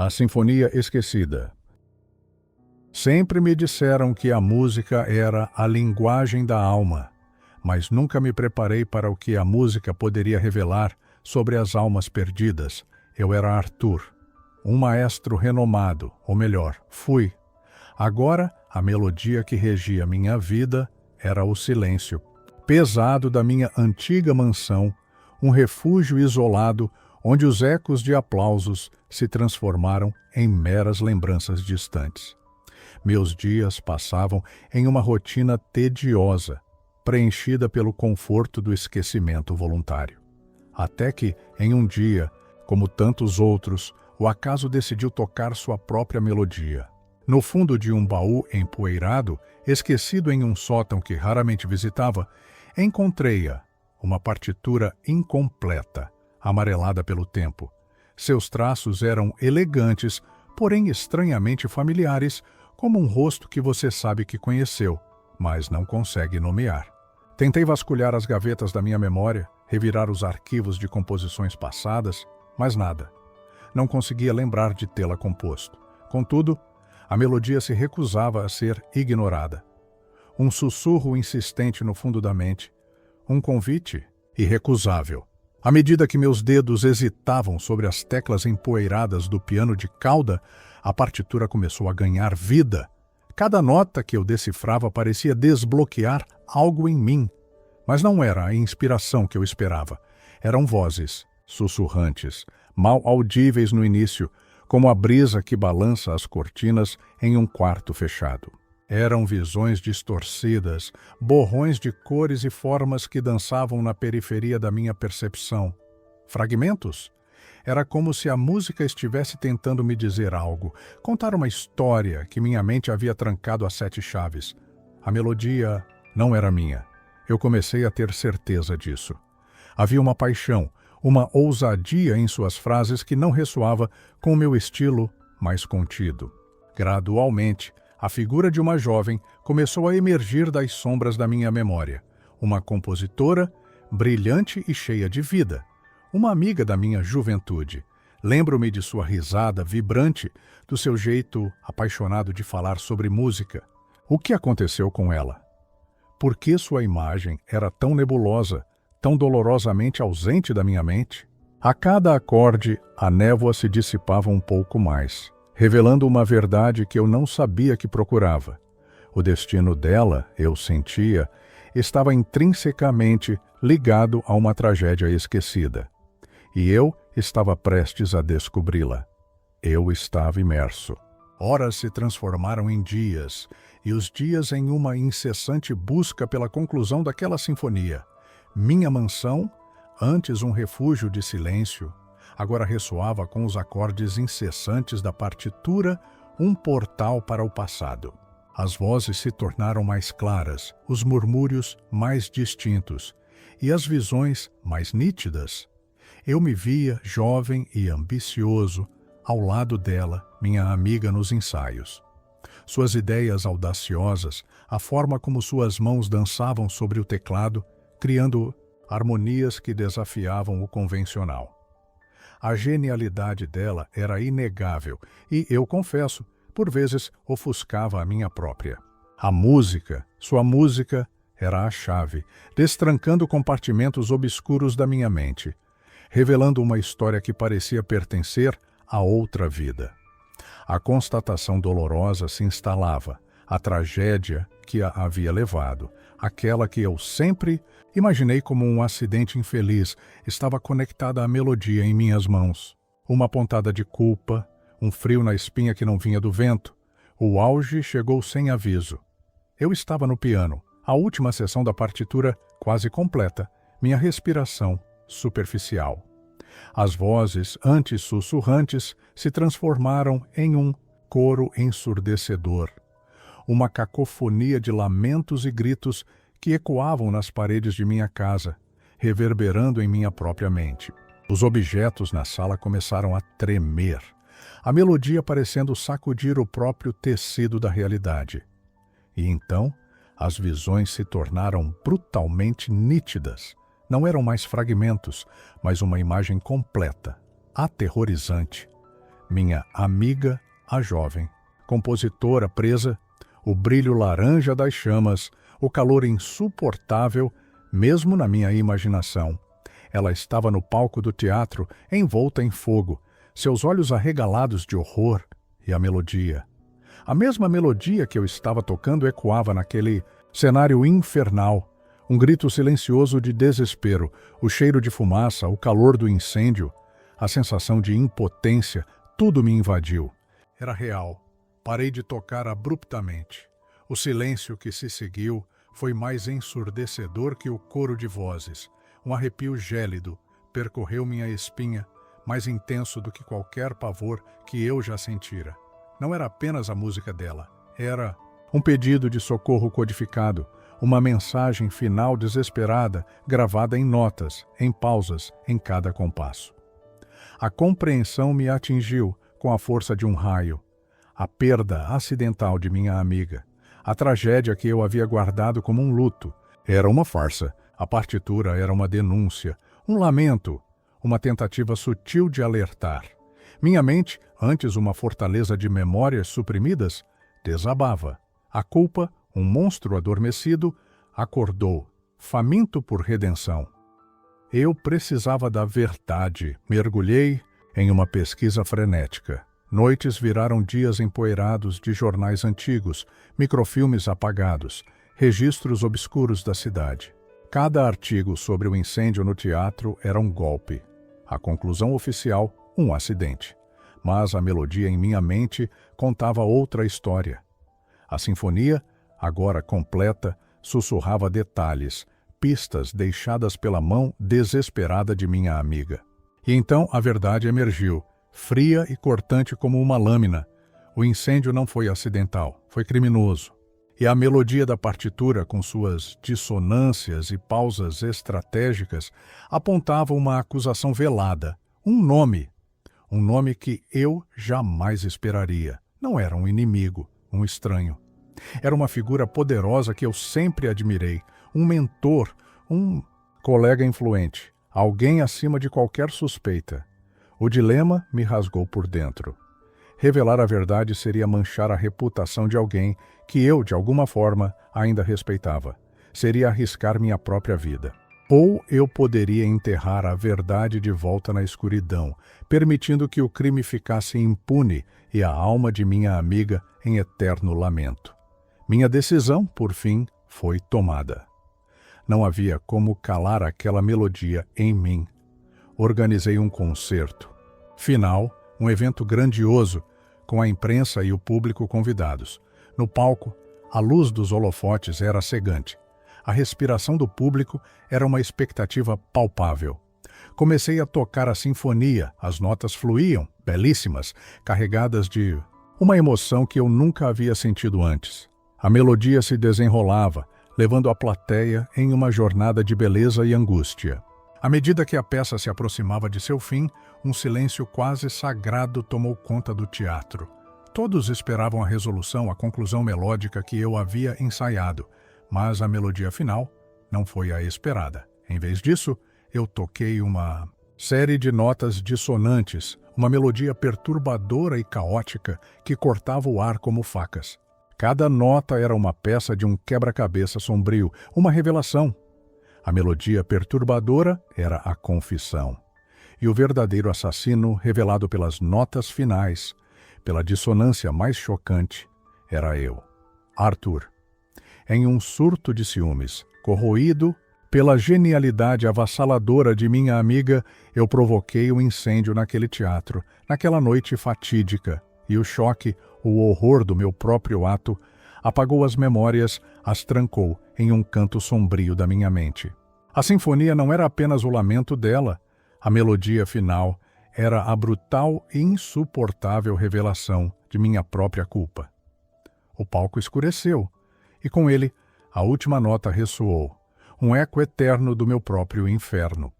A Sinfonia Esquecida. Sempre me disseram que a música era a linguagem da alma, mas nunca me preparei para o que a música poderia revelar sobre as almas perdidas. Eu era Arthur, um maestro renomado, ou melhor, fui. Agora, a melodia que regia minha vida era o silêncio pesado da minha antiga mansão, um refúgio isolado onde os ecos de aplausos se transformaram em meras lembranças distantes. Meus dias passavam em uma rotina tediosa, preenchida pelo conforto do esquecimento voluntário. Até que, em um dia, como tantos outros, o acaso decidiu tocar sua própria melodia. No fundo de um baú empoeirado, esquecido em um sótão que raramente visitava, encontrei-a, uma partitura incompleta, amarelada pelo tempo. Seus traços eram elegantes, porém estranhamente familiares, como um rosto que você sabe que conheceu, mas não consegue nomear. Tentei vasculhar as gavetas da minha memória, revirar os arquivos de composições passadas, mas nada. Não conseguia lembrar de tê-la composto. Contudo, a melodia se recusava a ser ignorada. Um sussurro insistente no fundo da mente, um convite irrecusável. À medida que meus dedos hesitavam sobre as teclas empoeiradas do piano de cauda, a partitura começou a ganhar vida. Cada nota que eu decifrava parecia desbloquear algo em mim. Mas não era a inspiração que eu esperava. Eram vozes, sussurrantes, mal audíveis no início, como a brisa que balança as cortinas em um quarto fechado. Eram visões distorcidas, borrões de cores e formas que dançavam na periferia da minha percepção. Fragmentos? Era como se a música estivesse tentando me dizer algo, contar uma história que minha mente havia trancado a 7 chaves. A melodia não era minha. Eu comecei a ter certeza disso. Havia uma paixão, uma ousadia em suas frases que não ressoava com o meu estilo mais contido. Gradualmente, a figura de uma jovem começou a emergir das sombras da minha memória. Uma compositora, brilhante e cheia de vida. Uma amiga da minha juventude. Lembro-me de sua risada vibrante, do seu jeito apaixonado de falar sobre música. O que aconteceu com ela? Por que sua imagem era tão nebulosa, tão dolorosamente ausente da minha mente? A cada acorde, a névoa se dissipava um pouco mais, revelando uma verdade que eu não sabia que procurava. O destino dela, eu sentia, estava intrinsecamente ligado a uma tragédia esquecida. E eu estava prestes a descobri-la. Eu estava imerso. Horas se transformaram em dias, e os dias em uma incessante busca pela conclusão daquela sinfonia. Minha mansão, antes um refúgio de silêncio, agora ressoava com os acordes incessantes da partitura, um portal para o passado. As vozes se tornaram mais claras, os murmúrios mais distintos, e as visões mais nítidas. Eu me via jovem e ambicioso, ao lado dela, minha amiga nos ensaios. Suas ideias audaciosas, a forma como suas mãos dançavam sobre o teclado, criando harmonias que desafiavam o convencional. A genialidade dela era inegável e, eu confesso, por vezes ofuscava a minha própria. A música, sua música, era a chave, destrancando compartimentos obscuros da minha mente, revelando uma história que parecia pertencer a outra vida. A constatação dolorosa se instalava, a tragédia que a havia levado, aquela que eu sempre imaginei como um acidente infeliz, estava conectada à melodia em minhas mãos. Uma pontada de culpa, um frio na espinha que não vinha do vento. O auge chegou sem aviso. Eu estava no piano, a última seção da partitura quase completa, minha respiração superficial. As vozes, antes sussurrantes, se transformaram em um coro ensurdecedor. Uma cacofonia de lamentos e gritos que ecoavam nas paredes de minha casa, reverberando em minha própria mente. Os objetos na sala começaram a tremer, a melodia parecendo sacudir o próprio tecido da realidade. E então, as visões se tornaram brutalmente nítidas. Não eram mais fragmentos, mas uma imagem completa, aterrorizante. minha amiga, a jovem, compositora presa, o brilho laranja das chamas, o calor insuportável, mesmo na minha imaginação. Ela estava no palco do teatro, envolta em fogo, seus olhos arregalados de horror, e a melodia. A mesma melodia que eu estava tocando ecoava naquele cenário infernal. Um grito silencioso de desespero, o cheiro de fumaça, o calor do incêndio, a sensação de impotência, tudo me invadiu. Era real. Parei de tocar abruptamente. O silêncio que se seguiu foi mais ensurdecedor que o coro de vozes. Um arrepio gélido percorreu minha espinha, mais intenso do que qualquer pavor que eu já sentira. Não era apenas a música dela. Era um pedido de socorro codificado, uma mensagem final desesperada, gravada em notas, em pausas, em cada compasso. A compreensão me atingiu com a força de um raio. A perda acidental de minha amiga, a tragédia que eu havia guardado como um luto, era uma farsa. A partitura era uma denúncia, um lamento, uma tentativa sutil de alertar. Minha mente, antes uma fortaleza de memórias suprimidas, desabava. A culpa, um monstro adormecido, acordou, faminto por redenção. Eu precisava da verdade. Mergulhei em uma pesquisa frenética. Noites viraram dias empoeirados de jornais antigos, microfilmes apagados, registros obscuros da cidade. Cada artigo sobre o incêndio no teatro era um golpe. A conclusão oficial, um acidente. Mas a melodia em minha mente contava outra história. A sinfonia, agora completa, sussurrava detalhes, pistas deixadas pela mão desesperada de minha amiga. E então a verdade emergiu, fria e cortante como uma lâmina. O incêndio não foi acidental, foi criminoso. E a melodia da partitura, com suas dissonâncias e pausas estratégicas, apontava uma acusação velada, um nome que eu jamais esperaria. Não era um inimigo, um estranho. Era uma figura poderosa que eu sempre admirei, um mentor, um colega influente, alguém acima de qualquer suspeita. O dilema me rasgou por dentro. Revelar a verdade seria manchar a reputação de alguém que eu, de alguma forma, ainda respeitava. Seria arriscar minha própria vida. Ou eu poderia enterrar a verdade de volta na escuridão, permitindo que o crime ficasse impune e a alma de minha amiga em eterno lamento. Minha decisão, por fim, foi tomada. Não havia como calar aquela melodia em mim. Organizei um concerto. Final, um evento grandioso, com a imprensa e o público convidados. No palco, a luz dos holofotes era cegante. A respiração do público era uma expectativa palpável. Comecei a tocar a sinfonia, as notas fluíam, belíssimas, carregadas de uma emoção que eu nunca havia sentido antes. A melodia se desenrolava, levando a plateia em uma jornada de beleza e angústia. À medida que a peça se aproximava de seu fim, um silêncio quase sagrado tomou conta do teatro. Todos esperavam a resolução, a conclusão melódica que eu havia ensaiado, mas a melodia final não foi a esperada. Em vez disso, eu toquei uma série de notas dissonantes, uma melodia perturbadora e caótica que cortava o ar como facas. Cada nota era uma peça de um quebra-cabeça sombrio, uma revelação. A melodia perturbadora era a confissão. E o verdadeiro assassino, revelado pelas notas finais, pela dissonância mais chocante, era eu, Arthur. Em um surto de ciúmes, corroído pela genialidade avassaladora de minha amiga, eu provoquei um incêndio naquele teatro, naquela noite fatídica, e o choque, o horror do meu próprio ato, apagou as memórias, as trancou em um canto sombrio da minha mente. A sinfonia não era apenas o lamento dela, a melodia final era a brutal e insuportável revelação de minha própria culpa. O palco escureceu, e com ele a última nota ressoou, um eco eterno do meu próprio inferno.